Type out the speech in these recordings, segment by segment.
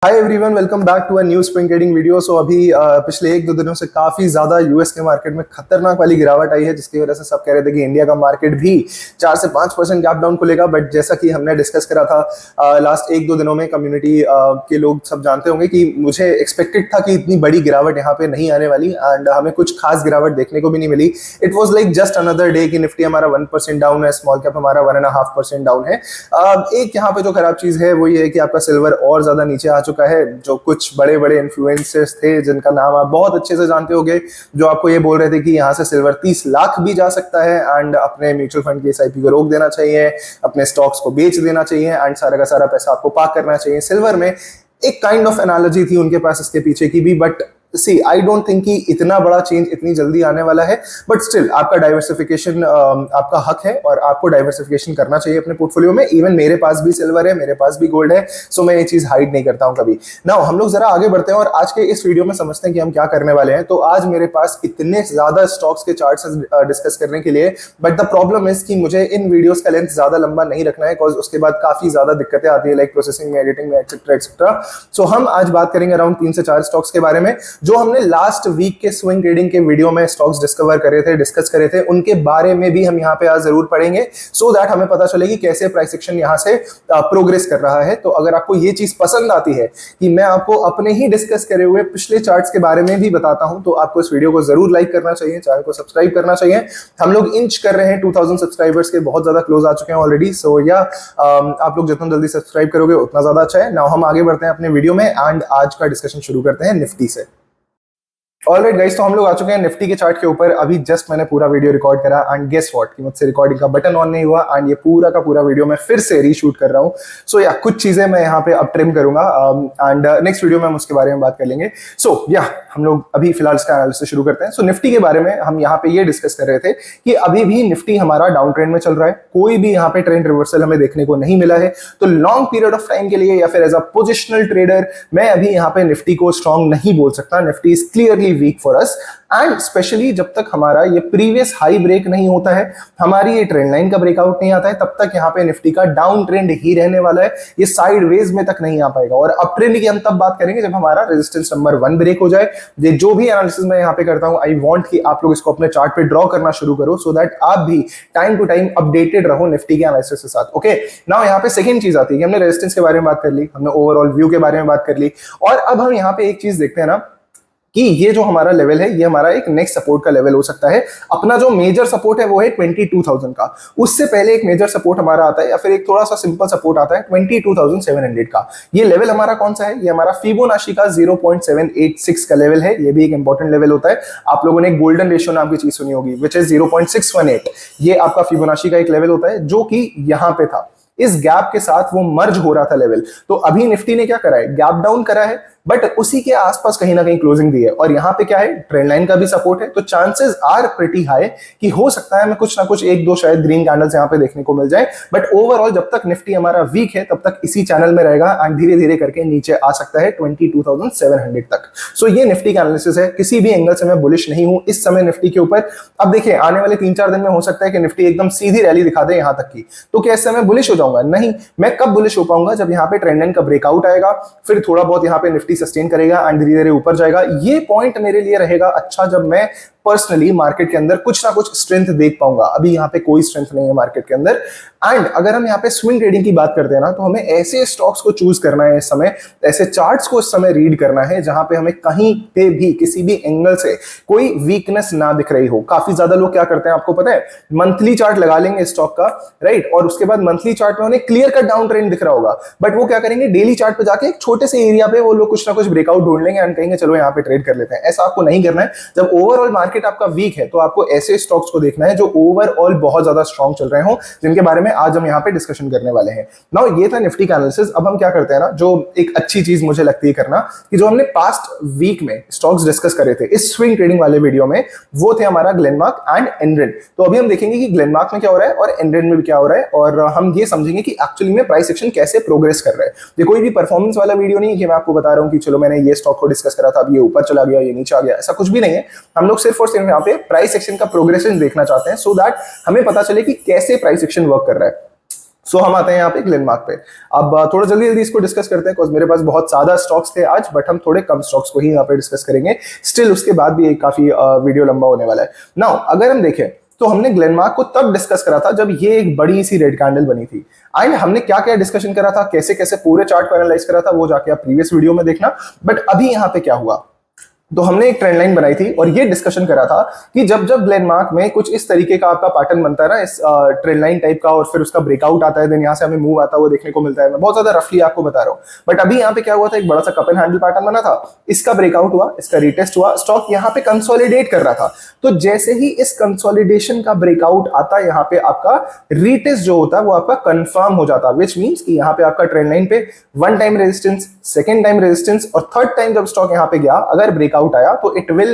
Hi everyone, welcome back to a new spring trading video. So अभी पिछले एक दो दिनों से काफी ज्यादा यूएस के मार्केट में खतरनाक वाली गिरावट आई है, जिसकी वजह से सब कह रहे थे कि इंडिया का मार्केट भी 4 से 5% गैप डाउन खुलेगा। बट जैसा कि हमने डिस्कस करा था लास्ट एक दो दिनों में, कम्युनिटी के लोग सब जानते होंगे कि मुझे एक्सपेक्टेड था कि इतनी बड़ी गिरावट यहाँ पे नहीं आने वाली, एंड हमें कुछ खास गिरावट देखने को भी नहीं मिली। It was like just another day कि निफ्टी हमारा 1% डाउन है, स्मॉल कैप हमारा 1.5% डाउन है। एक यहाँ पे जो खराब चीज है वो ये है कि आपका सिल्वर और ज्यादा नीचे आ चुका है। जो कुछ बड़े बड़े इन्फ्लुएंसर्स थे जिनका नाम आप बहुत अच्छे से जानते होंगे, जो आपको ये बोल रहे थे कि यहाँ से सिल्वर 30 लाख भी जा सकता है, एंड अपने म्यूचुअल फंड की एसआईपी को रोक देना चाहिए, अपने स्टॉक्स को बेच देना चाहिए, एंड सारा का सारा पैसा आपको पार्क करना चाहिए सिल्वर में। एक काइंड ऑफ एनालॉजी थी उनके पास इसके पीछे की भी। But see, I don't think कि इतना बड़ा चेंज इतनी जल्दी आने वाला है। बट स्टिल आपका डाइवर्सिफिकेशन आपका हक है, और आपको डाइवर्सिफिकेशन करना चाहिए अपने पोर्टफोलियो में। इवन मेरे पास भी सिल्वर है, मेरे पास भी गोल्ड है, सो मैं ये चीज हाइड नहीं करता हूं कभी। नाउ हम लोग जरा आगे बढ़ते हैं और आज के इस वीडियो में समझते हैं कि हम क्या करने वाले हैं। तो आज मेरे पास इतने ज्यादा स्टॉक्स के चार्ट्स डिस्कस करने के लिए, बट द प्रॉब्लम इज कि मुझे इन वीडियोस का लेंथ ज्यादा लंबा नहीं रखना है, बिकॉज उसके बाद काफी ज्यादा दिक्कतें आती है, लाइक प्रोसेसिंग में, एडिटिंग में, एक्सेट्रा एक्सेट्रा। सो हम आज बात करेंगे अराउंड 3 से 4 स्टॉक्स के बारे में, जो हमने लास्ट वीक के स्विंग ट्रेडिंग के वीडियो में स्टॉक्स डिस्कवर करे थे, डिस्कस करे थे। उनके बारे में भी हम यहाँ पे आज जरूर पढ़ेंगे, सो दैट हमें पता चलेगी कैसे प्राइस एक्शन यहाँ से प्रोग्रेस कर रहा है। तो अगर आपको ये चीज पसंद आती है कि मैं आपको अपने ही डिस्कस करे हुए पिछले चार्ट्स के बारे में भी बताता हूं, तो आपको इस वीडियो को जरूर लाइक करना चाहिए, चैनल को सब्सक्राइब करना चाहिए। हम लोग इंच कर रहे हैं 2000 सब्सक्राइबर्स के, बहुत ज्यादा क्लोज आ चुके हैं ऑलरेडी। सो या आप लोग जितना जल्दी सब्सक्राइब करोगे उतना ज्यादा अच्छा है। नाउ हम आगे बढ़ते हैं अपने वीडियो में, एंड आज का डिस्कशन शुरू करते हैं निफ्टी से। ऑलराइट गाइस, तो हम लोग आ चुके हैं निफ्टी के चार्ट के ऊपर। अभी जस्ट मैंने पूरा वीडियो रिकॉर्ड करा, एंड गेस व्हाट कि मुझसे रिकॉर्डिंग का बटन ऑन नहीं हुआ, एंड ये पूरा का पूरा वीडियो मैं फिर से रीशूट कर रहा हूं। सो या कुछ चीजें मैं यहाँ पे अब ट्रिम करूंगा, एंड नेक्स्ट वीडियो में हम उसके बारे में बात कर लेंगे। सो या हम लोग अभी फिलहाल इसका एनालिसिस शुरू करते हैं। सो निफ्टी के बारे में हम यहाँ पे ये डिस्कस कर रहे थे कि अभी भी निफ्टी हमारा डाउन ट्रेंड में चल रहा है, कोई भी यहाँ पे ट्रेंड रिवर्सल हमें देखने को नहीं मिला है। तो लॉन्ग पीरियड ऑफ टाइम के लिए या फिर एज अ पोजिशनल ट्रेडर मैं अभी यहाँ पे निफ्टी को स्ट्रॉन्ग नहीं बोल सकता। Nifty is clearly weak for us, and specially जब तक हमारा ये प्रीवियस हाई ब्रेक नहीं होता है, हमारी ये ट्रेंड लाइन का ब्रेकआउट नहीं आता है, तब तक यहाँ पे निफ्टी का डाउन ट्रेंड ही रहने वाला है। ये साइडवेज में तक नहीं आ पाएगा, और अप ट्रेंड की हम तब बात करेंगे जब हमारा रेजिस्टेंस नंबर 1 ब्रेक हो जाए। ये जो भी एनालिसिस मैं यहाँ पे करता हूँ, आई वांट कि आप लोग इसको अपने चार्ट पे ड्रॉ करना शुरू करो, सो दैट आप भी टाइम टू टाइम अपडेटेड रहो निफ्टी के एनालिसिस के साथ। ओके, नाउ यहाँ पे सेकंड चीज आती है कि हमने रेजिस्टेंस के बारे में बात कर ली, हमने ओवरऑल व्यू के बारे में बात कर ली, और अब हम यहाँ पे एक चीज देखते हैं ना कि ये जो हमारा लेवल है, ये हमारा एक नेक्स्ट सपोर्ट का लेवल हो सकता है। अपना जो मेजर सपोर्ट है वो है 22,000 का। उससे पहले एक मेजर सपोर्ट हमारा आता है, या फिर एक थोड़ा सा सिंपल सपोर्ट आता है 22,700 का। ये लेवल हमारा कौन सा है? ये हमारा फिबोनाची का 0.786 का लेवल है। ये भी एक इंपॉर्टेंट लेवल होता है। आप लोगों ने एक गोल्डन रेशियो नाम की चीज सुनी होगी, विच इज 0.618। ये आपका फिबोनाची का एक लेवल होता है, जो कि यहां पे था। इस गैप के साथ वो मर्ज हो रहा था लेवल। तो अभी निफ्टी ने क्या करा है? गैप डाउन करा है, बट उसी के आसपास कहीं ना कहीं क्लोजिंग दी है, और यहां पे क्या है? ट्रेंड लाइन का भी सपोर्ट है। तो चांसेस आर प्रीटी हाई कि हो सकता है हमें कुछ ना कुछ एक दो शायद ग्रीन कैंडल्स यहां पे देखने को मिल जाए। बट ओवरऑल जब तक निफ्टी हमारा वीक है, तब तक इसी चैनल में रहेगा, एंड धीरे धीरे करके नीचे आ सकता है 22,700 तक। सो ये निफ्टी का एनालिसिस है। किसी भी एंगल से मैं बुलिश नहीं हूं इस समय निफ्टी के ऊपर। अब देखिए, आने वाले 3-4 दिन में हो सकता है कि निफ्टी एकदम सीधी रैली दिखा दे यहां तक की, तो क्या इस समय बुलिश हो जाऊंगा? नहीं। मैं कब बुलिश हो पाऊंगा? जब यहाँ पे ट्रेंड लाइन का ब्रेकआउट आएगा, फिर थोड़ा बहुत यहाँ पे निफ्टी सस्टेन करेगा, धीरे धीरे ऊपर जाएगा। ये पॉइंट मेरे लिए रहेगा अच्छा, जब मैं पर्सनली मार्केट के अंदर कुछ ना कुछ स्ट्रेंथ देख पाऊंगा। अभी यहाँ पे कोई स्ट्रेंथ नहीं है मार्केट के अंदर। एंड अगर हम यहाँ पे स्विंग ट्रेडिंग की बात करते हैं ना, तो हमें ऐसे स्टॉक्स को चूज करना है इस समय, ऐसे चार्ट्स को इस समय रीड करना है जहां पे हमें कहीं पे भी किसी भी एंगल से कोई वीकनेस ना दिख रही हो। काफी ज्यादा लोग क्या करते हैं आपको पता है? मंथली चार्ट लगा लेंगे स्टॉक का, राइट, और उसके बाद मंथली चार्ट में उन्हें क्लियर कट डाउन ट्रेंड दिख रहा होगा, बट वो क्या करेंगे? डेली चार्ट पे जाके एक छोटे से एरिया पे वो लोग कुछ ना कुछ ब्रेकआउट ढूंढ लेंगे एंड कहेंगे चलो यहाँ पे ट्रेड कर लेते हैं। ऐसा आपको नहीं करना है। जब ओवरऑल मार्केट आपका वीक है, तो आपको ऐसे स्टॉक्स को देखना है जो ओवरऑल बहुत ज्यादा स्ट्रॉन्ग चल रहे हो, जिनके बारे में आज हम यहाँ पे डिस्कशन करने वाले हैं। नाउ ये था निफ्टी का एनालिसिस। अब हम क्या करते हैं ना, जो एक अच्छी चीज मुझे लगती है करना, कि जो हमने पास्ट वीक में स्टॉक्स डिस्कस करे थे इस स्विंग ट्रेडिंग वाले वीडियो में, वो थे हमारा ग्लेनमार्क एंड एनरेन। तो अभी हम देखेंगे कि ग्लेनमार्क में क्या हो रहा है और एनरेन में भी क्या हो रहा है, और हम ये समझेंगे कि एक्चुअली में प्राइस एक्शन कैसे प्रोग्रेस कर रहा है। ये कोई भी परफॉर्मेंस वाला वीडियो नहीं है कि मैं आपको बता रहा हूं कि चलो मैंने ये स्टॉक को डिस्कस करा था, अब ये ऊपर चला गया, ये नीचे आ गया, ऐसा कुछ भी नहीं है। हम लोग सिर्फ और सिर्फ यहाँ पे प्राइस एक्शन का प्रोग्रेशन देखना चाहते हैं, सो दैट हमें पता चले कि कैसे प्राइस एक्शन वर्क कर रहा है। सो हम आते हैं यहाँ पे ग्लेनमार्क पे। अब थोड़ा जल्दी जल्दी इसको डिस्कस करते हैं, बिकॉज मेरे पास बहुत ज्यादा स्टॉक्स थे आज, बट हम थोड़े कम स्टॉक्स को ही यहाँ पे डिस्कस करेंगे। स्टिल उसके बाद भी एक काफी वीडियो लंबा होने वाला है। नाउ अगर हम देखें तो हमने ग्लेनमार्क को तब डिस्कस करा था जब ये एक बड़ी सी रेड कैंडल बनी थी। एंड हमने क्या क्या डिस्कशन करा था, कैसे कैसे पूरे चार्ट को एनालाइज करा था, वो जाके आप प्रीवियस वीडियो में देखना। बट अभी यहाँ पे क्या हुआ, तो हमने एक ट्रेंड लाइन बनाई थी और ये डिस्कशन करा था कि जब जब ग्लेनमार्क में कुछ इस तरीके का आपका पैटर्न बनता है ना, इस ट्रेंड लाइन टाइप का, और फिर उसका ब्रेकआउट आता है, देन यहाँ से हमें मूव आता है, वो देखने को मिलता है। मैं बहुत ज्यादा रफली आपको बता रहा हूँ, बट अभी यहाँ पे क्या हुआ था, एक बड़ा सा कप एंड हैंडल पैटर्न बना था, इसका ब्रेकआउट हुआ, इसका रिटेस्ट हुआ, स्टॉक यहाँ पे कंसोलिडेट कर रहा था। तो जैसे ही इस कंसोलिडेशन का ब्रेकआउट आता है, यहाँ पे आपका रिटेस्ट जो होता है वो आपका कंफर्म हो जाता है, विच मींस कि यहाँ पे आपका ट्रेंड लाइन पे one time resistance, second time resistance और थर्ड टाइम जब स्टॉक यहाँ पे गया, अगर ब्रेकआउट आया तो it will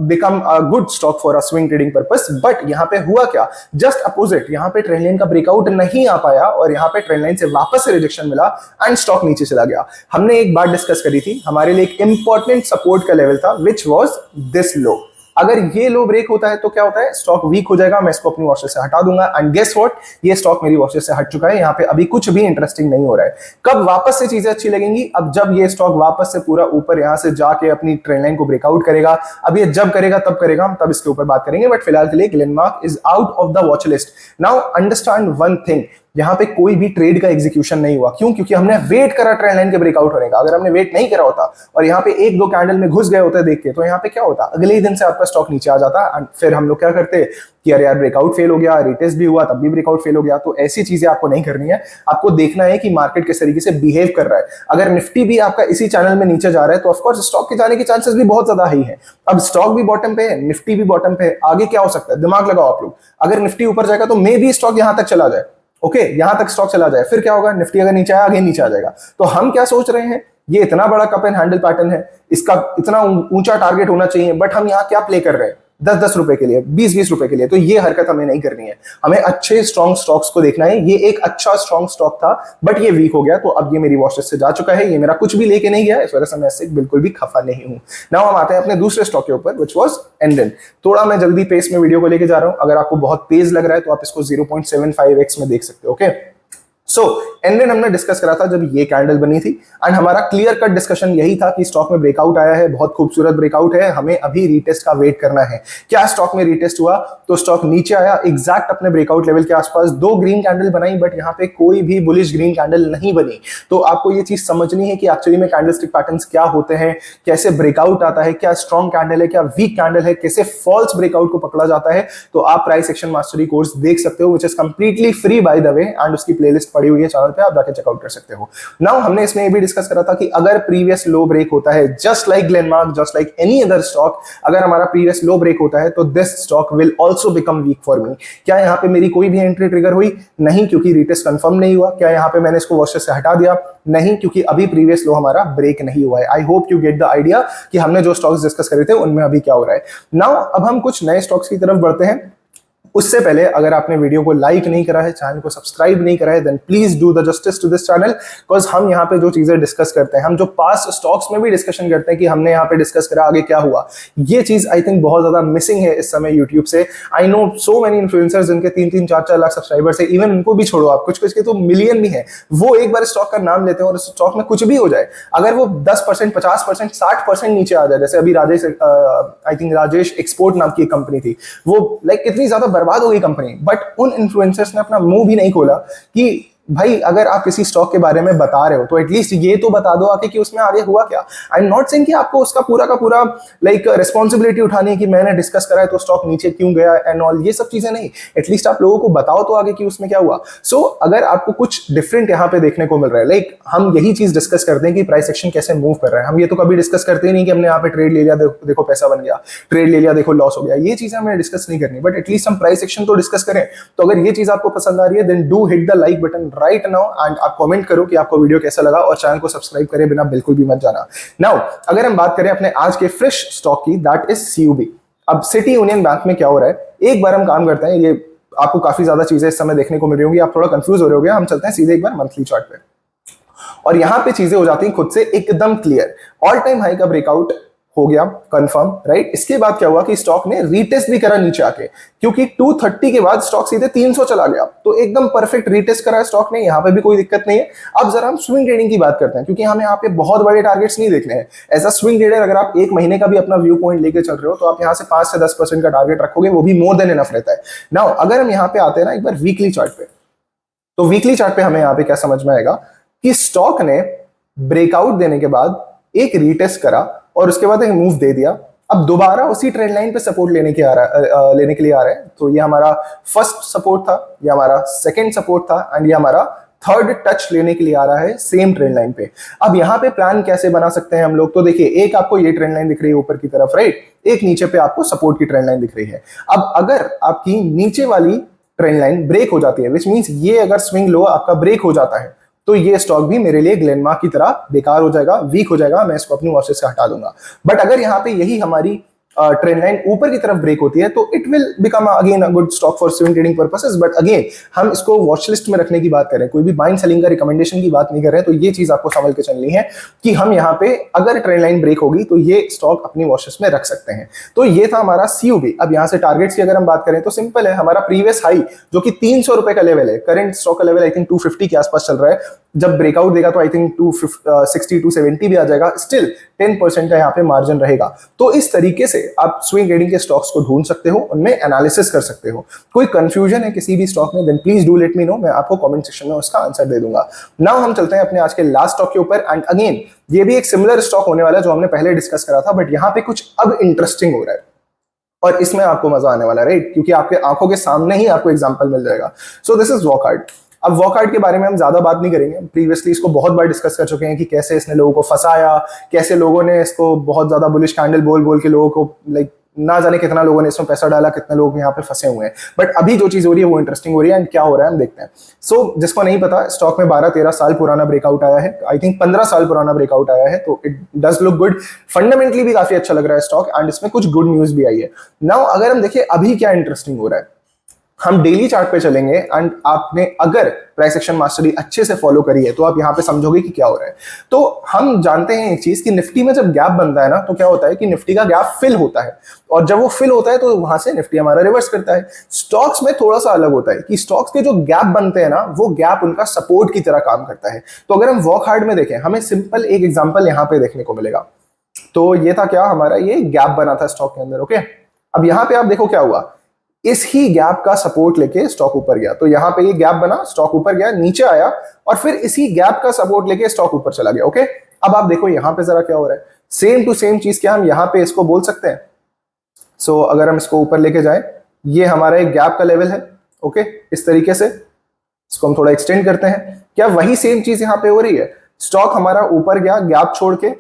become a good stock for a swing trading purpose। But यहां पे हुआ क्या, जस्ट अपोजिट, यहां पे ट्रेंड लाइन का ब्रेकआउट नहीं आ पाया और यहां पे ट्रेंड लाइन से वापस से रिजेक्शन मिला एंड स्टॉक नीचे चला गया। हमने एक बात डिस्कस करी थी, हमारे लिए एक इंपॉर्टेंट सपोर्ट का लेवल था, विच वॉज दिस लो। अगर ये लो ब्रेक होता है तो क्या होता है, स्टॉक वीक हो जाएगा, मैं इसको अपनी वॉच से हटा दूंगा। एंड गेस व्हाट, ये स्टॉक मेरी वॉच से हट चुका है, यहाँ पे अभी कुछ भी इंटरेस्टिंग नहीं हो रहा है। कब वापस से चीजें अच्छी लगेंगी, अब जब ये स्टॉक वापस से पूरा ऊपर यहाँ से जाके अपनी ट्रेंड लाइन को ब्रेकआउट करेगा। अब ये जब करेगा तब करेगा, हम तब इसके ऊपर बात करेंगे। बट फिलहाल के लिए Glenmark is out of the watch list. Now understand one thing, यहाँ पे कोई भी ट्रेड का एग्जीक्यूशन नहीं हुआ। क्यों? क्योंकि हमने वेट करा ट्रेंड लाइन के ब्रेकआउट होने का। अगर हमने वेट नहीं करा होता और यहाँ पे एक दो कैंडल में घुस गए होते देख के, तो यहाँ पे क्या होता, अगले ही दिन से आपका स्टॉक नीचे आ जाता। एंड फिर हम लोग क्या करते कि अरे यार ब्रेकआउट फेल हो गया, रिटेस्ट भी हुआ तब भी ब्रेकआउट फेल हो गया। तो ऐसी चीजें आपको नहीं करनी है, आपको देखना है कि मार्केट किस तरीके से बिहेव कर रहा है। अगर निफ्टी भी आपका इसी चैनल में नीचे जा रहा है तो ऑफकोर्स स्टॉक के जाने के चांसेस भी बहुत ज्यादा हाई है। अब स्टॉक भी बॉटम पे है, निफ्टी भी बॉटम पे है, आगे क्या हो सकता है, दिमाग लगाओ आप लोग। अगर निफ्टी ऊपर जाएगा तो मे भी स्टॉक यहां तक चला जाए, ओके यहां तक स्टॉक चला जाए, फिर क्या होगा, निफ्टी अगर नीचे आया आगे नीचे आ जाएगा। तो हम क्या सोच रहे हैं, ये इतना बड़ा कप एंड हैंडल पैटर्न है, इसका इतना ऊंचा टारगेट होना चाहिए, बट हम यहाँ क्या प्ले कर रहे हैं, 10-10 रुपए के लिए, 20-20 रुपए के लिए। तो ये हरकत हमें नहीं करनी है, हमें अच्छे स्ट्रॉन्ग स्टॉक्स को देखना है। ये एक अच्छा स्ट्रॉन्ग स्टॉक था बट ये वीक हो गया, तो अब ये मेरी वॉच लिस्ट से जा चुका है, ये मेरा कुछ भी लेके नहीं गया, इस वजह से मैं इससे बिल्कुल भी खफा नहीं हूं। नाउ हम आते हैं अपने दूसरे स्टॉक के ऊपर, व्हिच वाज एनडेन। थोड़ा मैं जल्दी पेस में वीडियो को लेके जा रहा हूं, अगर आपको बहुत तेज लग रहा है तो आप इसको 0.75x में देख सकते हो, ओके। सो एनडेन हमने डिस्कस करा था जब ये कैंडल बनी थी, एंड हमारा क्लियर कट डिस्कशन यही था कि स्टॉक में ब्रेकआउट आया है, बहुत खूबसूरत ब्रेकआउट है, हमें अभी रीटेस्ट का वेट करना है। क्या स्टॉक में रीटेस्ट हुआ, तो स्टॉक नीचे आया एग्जैक्ट अपने ब्रेकआउट लेवल के आसपास, दो ग्रीन कैंडल बनाई, बट यहाँ पे कोई भी बुलिश ग्रीन कैंडल नहीं बनी। तो आपको ये चीज समझनी है कि एक्चुअली में कैंडलस्टिक पैटर्न्स क्या होते हैं, कैसे ब्रेकआउट आता है, क्या स्ट्रॉन्ग कैंडल है, क्या वीक कैंडल है, कैसे फॉल्स ब्रेकआउट को पकड़ा जाता है। तो आप प्राइस एक्शन मास्टरी कोर्स देख सकते हो, which is completely free by the way, and उसकी प्लेलिस्ट पड़ी हुई है चैनल पे, आप जाके चेकआउट कर सकते हो। नाउ हमने इसमें ये भी डिस्कस करा था कि अगर प्रीवियस लो ब्रेक होता है, just like Glenmark, just like any other stock, अगर हमारा प्रीवियस लो ब्रेक होता है तो this stock will also become weak for me. क्या यहाँ पे मेरी कोई भी एंट्री ट्रिगर हुई? नहीं, क्योंकि रिटेस्ट कंफर्म नहीं हुआ। क्या यहाँ पे मैंने इसको वॉच से हटा दिया? नहीं, क्योंकि अभी प्रीवियस लो हमारा ब्रेक नहीं हुआ है। I hope you get the idea कि हमने जो स्टॉक्स डिस्कस करे थे उनमें अभी क्या हो रहा है। नाउ अब हम कुछ नए स्टॉक्स की तरफ बढ़ते हैं। उससे पहले अगर आपने वीडियो को लाइक नहीं करा है, चैनल को सब्सक्राइब नहीं करा है, then please do the justice to this channel, because हम यहाँ पे जो चीजें डिस्कस करते हैं, हम जो पास्ट स्टॉक्स में भी डिस्कशन करते हैं कि हमने यहाँ पे डिस्कस करा आगे क्या हुआ, ये चीज आई थिंक बहुत ज्यादा मिसिंग है इस समय यूट्यूब से। I know so many influencers जिनके 3-3, 4-4 लाख सब्सक्राइबर्स है, इवन उनको भी छोड़ो आप, कुछ कुछ के तो मिलियन भी है, वो एक बार स्टॉक का नाम लेते हैं और स्टॉक में कुछ भी हो जाए, अगर वो 10%, 50%, 60% नीचे आ जाए, जैसे अभी Rajesh, I think Rajesh export नाम की एक कंपनी थी, वो लाइक इतनी ज्यादा बर्बाद हो गई कंपनी, बट उन इन्फ्लुएंसर्स ने अपना मुंह भी नहीं खोला कि भाई अगर आप किसी स्टॉक के बारे में बता रहे हो तो एटलीस्ट ये तो बता दो आके कि उसमें आगे हुआ क्या। आई एम नॉट सेइंग कि आपको उसका पूरा का पूरा लाइक रिस्पॉन्सिबिलिटी उठानी है कि मैंने डिस्कस करा है तो स्टॉक नीचे क्यों गया एंड ऑल, ये सब चीजें नहीं, एटलीस्ट आप लोगों को बताओ तो आगे कि उसमें क्या हुआ। सो अगर आपको कुछ डिफरेंट यहाँ पे देखने को मिल रहा है, लाइक हम यही चीज डिस्कस करते हैं कि प्राइस एक्शन कैसे मूव कर रहा है, हम ये तो कभी डिस्कस करते ही नहीं कि हमने यहाँ पे ट्रेड ले लिया, देखो पैसा बन गया, ट्रेड ले लिया, देखो लॉस हो गया, ये चीजें हमें डिस्कस नहीं करनी, बट एटलीस्ट हम प्राइस एक्शन तो डिस्कस करें। तो अगर ये चीज आपको पसंद आ रही है then do hit the like button right now, आप कमेंट करो कि आपको वीडियो कैसा लगा, और चैनल को सब्सक्राइब करे बिना बिल्कुल भी मत जाना। नाउ अगर हम बात करें अपने आज के फ्रेश स्टॉक की, दैट इज सीयूबी। अब सिटी यूनियन बैंक में क्या हो रहा है, एक बार हम काम करते हैं, ये आपको काफी ज्यादा चीजें इस समय देखने को मिल रही होंगी, आप थोड़ा कंफ्यूज हो रहे होंगे, हम चलते हैं सीधे एक बार मंथली चार्ट पे, और यहां पे चीजें हो जाती हैं खुद से एकदम क्लियर। ऑल टाइम हाई का ब्रेकआउट हो गया कंफर्म, राइट। इसके बाद क्या हुआ कि स्टॉक ने रीटेस्ट भी करा नीचे आके, क्योंकि 230 के बाद स्टॉक सीधे 300 चला गया, तो एकदम परफेक्ट रीटेस्ट करा स्टॉक ने, यहाँ पे भी कोई दिक्कत नहीं है। अब जरा हम स्विंग ट्रेडिंग की बात करते हैं, क्योंकि हमें यहाँ पे बहुत बड़े टारगेट्स नहीं देखने हैं। एज अ स्विंग ट्रेडर अगर आप एक महीने का भी अपना व्यू पॉइंट लेके चल रहे हो तो आप यहाँ से 5 से 10% का टारगेट रखोगे, वो भी मोर देन इनफ रहता है। नाउ अगर हम यहाँ पे आते हैं ना एक बार वीकली चार्ट पे, तो वीकली चार्ट पे हमें यहाँ पे क्या समझ में आएगा कि स्टॉक ने ब्रेकआउट देने के बाद एक रीटेस्ट करा और उसके बाद एक मूव दे दिया, अब दोबारा उसी ट्रेंड लाइन पे सपोर्ट लेने के लिए आ रहा है। तो ये हमारा फर्स्ट सपोर्ट था, ये हमारा सेकंड सपोर्ट था, एंड ये हमारा थर्ड टच लेने के लिए आ रहा है सेम ट्रेंड लाइन पे। अब यहाँ पे प्लान कैसे बना सकते हैं हम लोग, तो देखिए एक आपको ये ट्रेंड लाइन दिख रही है ऊपर की तरफ, राइट, एक नीचे पे आपको सपोर्ट की ट्रेंड लाइन दिख रही है। अब अगर आपकी नीचे वाली ट्रेंड लाइन ब्रेक हो जाती है, विच मींस ये अगर स्विंग लो आपका ब्रेक हो जाता है, तो ये स्टॉक भी मेरे लिए ग्लेनमार्क की तरह बेकार हो जाएगा, वीक हो जाएगा, मैं इसको अपनी वॉच लिस्ट से हटा दूंगा। बट अगर यहाँ पे यही हमारी ट्रेंड लाइन ऊपर की तरफ ब्रेक होती है तो it will become again a good stock for swing trading purposes. But again हम इसको वॉच लिस्ट में रखने की बात करें, कोई भी बाइंग सेलिंग का रिकमेंडेशन की बात नहीं कर रहे हैं। तो ये चीज आपको समझ के चलनी है कि हम यहाँ पे अगर ट्रेंड लाइन ब्रेक होगी तो ये स्टॉक अपनी वॉच लिस्ट में रख सकते हैं। तो ये था हमारा सीयूबी। अब यहाँ से टारगेट्स की अगर हम बात करें तो सिंपल है, हमारा प्रीवियस हाई जो कि 300 रुपए का लेवल है, करंट स्टॉक का लेवल आई थिंक 250 के आसपास चल रहा है, जब ब्रेकआउट देगा तो आई थिंक 260 270 भी आ जाएगा, स्टिल 10% का यहाँ पे मार्जिन रहेगा। तो इस तरीके से आप स्विंग ट्रेडिंग के स्टॉक्स को ढूंढ सकते हो, उनमें एनालिसिस कर सकते हो। कोई कंफ्यूजन है किसी भी स्टॉक में, then please do let me know, मैं आपको कमेंट सेक्शन में उसका आंसर दे दूंगा। नाउ हम चलते हैं अपने आज के लास्ट स्टॉक के ऊपर, एंड अगेन ये भी एक सिमिलर स्टॉक होने वाला है जो हमने पहले डिस्कस करा था, बट यहाँ पे कुछ अब इंटरेस्टिंग हो रहा है और इसमें आपको मजा आने वाला है, राइट, क्योंकि आपके आंखों के सामने ही आपको एग्जांपल मिल जाएगा। So this is Wockhardt. अब वॉकहार्ट के बारे में हम ज्यादा बात नहीं करेंगे, प्रीवियसली इसको बहुत बार डिस्कस कर चुके हैं कि कैसे इसने लोगों को फंसाया, कैसे लोगों ने इसको बहुत ज्यादा बुलिश कैंडल बोल बोल के लोगों को लाइक ना जाने कितना लोगों ने इसमें पैसा डाला, कितने लोग यहाँ पे फंसे हुए हैं। बट अभी जो चीज हो रही है वो इंटरेस्टिंग हो रही है, एंड क्या हो रहा है हम देखते हैं। सो जिसको नहीं पता, स्टॉक में 12-13 साल पुराना ब्रेकआउट आया है, आई थिंक 15 साल पुराना ब्रेकआउट आया है, तो it does look good, fundamentally भी काफी अच्छा लग रहा है स्टॉक, एंड इसमें कुछ गुड न्यूज भी आई है। नाउ अगर हम देखें अभी क्या इंटरेस्टिंग हो रहा है, हम डेली चार्ट पे चलेंगे, एंड आपने अगर प्राइस एक्शन मास्टरी अच्छे से फॉलो करी है तो आप यहाँ पे समझोगे कि क्या हो रहा है। तो हम जानते हैं एक चीज कि निफ्टी में जब गैप बनता है ना, तो क्या होता है कि निफ्टी का गैप फिल होता है, और जब वो फिल होता है तो वहां से निफ्टी हमारा रिवर्स करता है। स्टॉक्स में थोड़ा सा अलग होता है कि स्टॉक्स के जो गैप बनते हैं ना, वो गैप उनका सपोर्ट की तरह काम करता है। तो अगर हम वॉकहार्ट में देखें, हमें सिंपल एक एग्जाम्पल यहाँ पे देखने को मिलेगा। तो ये था क्या, हमारा ये गैप बना था स्टॉक के अंदर, ओके। अब यहाँ पे आप देखो क्या हुआ, इस ही गैप का सपोर्ट लेके स्टॉक ऊपर गया, तो यहां पे ये गैप बना, स्टॉक ऊपर गया, नीचे आया, और फिर इसी गैप का सपोर्ट लेके स्टॉक ऊपर चला गया, ओके। अब आप देखो यहां पे जरा क्या हो रहा है, सेम टू सेम चीज क्या हम यहां पे इसको बोल सकते हैं। सो अगर हम इसको ऊपर लेके जाएं, ये हमारा एक गैप का लेवल है, ओके, इस तरीके से इसको हम थोड़ा एक्सटेंड करते हैं, क्या वही सेम चीज यहां पे हो रही है। स्टॉक हमारा ऊपर गया गैप छोड़ के,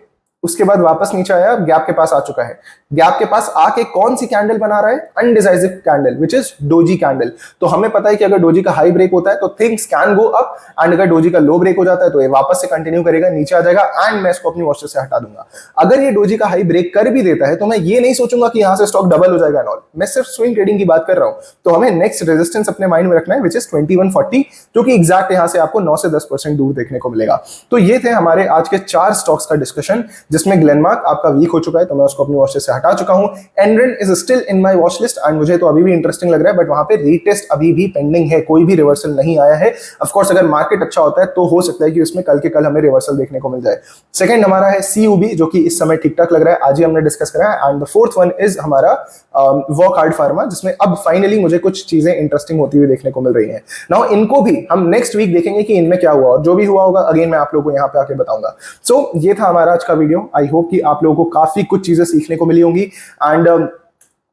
उसके बाद वापस नीचे आया, गैप के पास आ चुका है, गैप के पास आके कौन सी कैंडल बना रहा है, undecisive candle, which is doji candle. तो हमें पता है कि अगर डोजी का हाई ब्रेक होता है तो things can go up, and अगर डोजी का लो ब्रेक हो जाता है तो ये वापस से कंटिन्यू करेगा, नीचे आ जाएगा, एंड मैं इसको अपनी वॉच से हटा दूंगा। अगर ये डोजी का हाई ब्रेक कर भी देता है तो मैं ये नहीं सोचूंगा कि यहां से स्टॉक डबल हो जाएगा नॉल, मैं सिर्फ स्विंग ट्रेडिंग की बात कर रहा हूं। तो हमें नेक्स्ट रेजिस्टेंस अपने माइंड में रखना है, विच इज 2140, जो कि एग्जैक्ट यहां से आपको 9 से 10% दूर देखने को मिलेगा। तो ये थे हमारे आज के 4 स्टॉक्स का डिस्कशन, जिसमें ग्लेनमार्क आपका वीक हो चुका है तो मैं उसको अपनी वॉच लिस्ट से हटा चुका हूं। Enron is still in my watch list, and मुझे तो अभी भी इंटरेस्टिंग लग रहा है, बट वहां पे रीटेस्ट अभी भी पेंडिंग है, कोई भी रिवर्सल नहीं आया है। ऑफ कोर्स अगर मार्केट अच्छा होता है तो हो सकता है कि उसमें कल के कल हमें रिवर्सल देखने को मिल जाए। सेकंड हमारा है सीयूबी, जो कि इस समय ठीक ठाक लग रहा है, आज ही हमने डिस्कस करा है। And the fourth one is हमारा वॉकहार्ट फार्मा, जिसमें अब फाइनली मुझे कुछ चीजें इंटरेस्टिंग होती हुई देखने को मिल रही हैं। नाउ इनको भी हम नेक्स्ट वीक देखेंगे कि इनमें क्या हुआ, और जो भी हुआ होगा अगेन मैं आप लोगों को यहाँ पे आके बताऊंगा। सो ये था हमारा आज का वीडियो। आई होप कि आप लोगों को काफी कुछ चीजें सीखने को मिली होंगी। एंड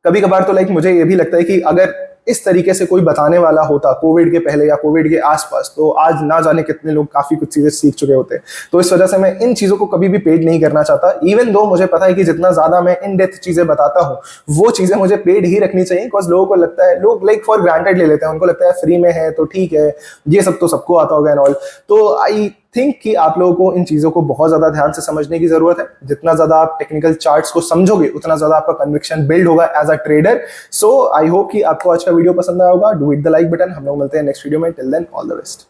कभी कभार तो लाइक मुझे ये भी लगता है कि अगर इस तरीके से कोई बताने वाला होता कोविड के पहले या कोविड के आसपास, तो आज ना जाने कितने लोग काफी कुछ चीजें सीख चुके होते। तो इस वजह से मैं इन चीजों को कभी भी पेड नहीं करना चाहता, इवन दो मुझे पता है कि जितना ज्यादा मैं इन डेप्थ चीजें बताता हूँ वो चीजें मुझे पेड ही रखनी चाहिए, बिकॉज लोगों को लगता है, लोग लाइक फॉर ग्रांटेड ले लेते हैं, उनको लगता है फ्री में है तो ठीक है, ये सब तो सबको आता होगा एंड ऑल। तो आई थिंक कि आप लोगों को इन चीजों को बहुत ज्यादा ध्यान से समझने की जरूरत है। जितना ज्यादा आप टेक्निकल चार्ट्स को समझोगे उतना ज्यादा आपका कन्विक्शन बिल्ड होगा as a trader. So I hope कि आपको आज का वीडियो पसंद आया होगा। Do hit the like button. हम लोग मिलते हैं नेक्स्ट वीडियो में। Till then all the best.